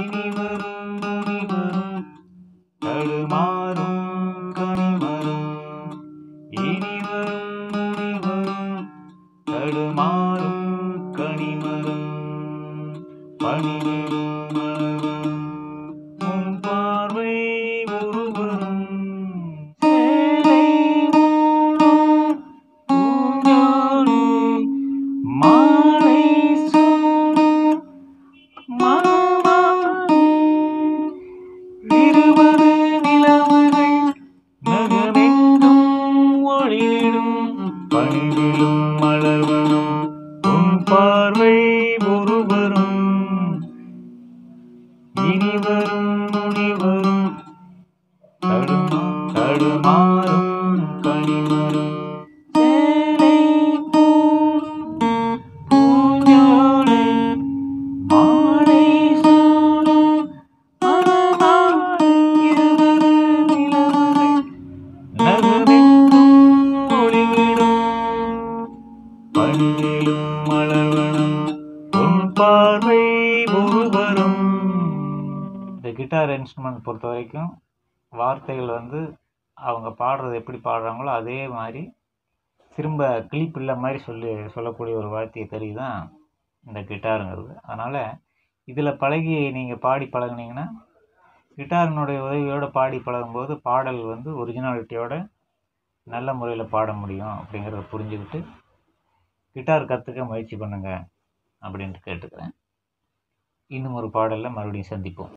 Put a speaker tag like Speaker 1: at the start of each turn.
Speaker 1: இனிவரும் முனிவரும் தடுமாறும் கனிமரும். இனிவரும் முனிவரும் தடுமாறும் கனிமரும். பணிவிடும் மலரும் உன் பார்வை ஒருவரும். சேலை மூடும் பூஞ்சாலை மாலை சூடும் மணவாளி. 20 நிலவுகள் நகமெங்கும் ஒளிவிடும். பணிவிடும் மலர்வனம் உன் பார்வை ஒருவரும். இனிவரும் முனிவரும் தடுமாறும் கனிமரும். சேலை மூடும் பூஞ்சாலை மாலை சூடும் மணவாளி. 20 நிலவுகள் நகமெங்கும் ஒளிவிடும். பணிவிடும் மலர்வனம் உன் பார்வை ஒருவரும். இந்த கிட்டார் இன்ஸ்ட்ருமெண்ட் பொறுத்த வரைக்கும் வார்த்தைகள் அவங்க பாடுறது எப்படி பாடுறாங்களோ அதே மாதிரி திரும்ப கிளிப் இல்லை மாதிரி சொல்லக்கூடிய ஒரு வார்த்தையை தெரிவி தான் இந்த கிட்டாருங்கிறது. அதனால் இதில் பழகி நீங்கள் பாடி பழகுனீங்கன்னா கிட்டாரினுடைய உதவியோடு பாடி பழகும்போது பாடல் ஒரிஜினாலிட்டியோட நல்ல முறையில் பாட முடியும் அப்படிங்கிறத புரிஞ்சுக்கிட்டு கிட்டார் கற்றுக்க முயற்சி பண்ணுங்கள் அப்படின்ட்டு கேட்டுக்கிறேன். இன்னும் ஒரு பாடலில் மறுபடியும் சந்திப்போம்.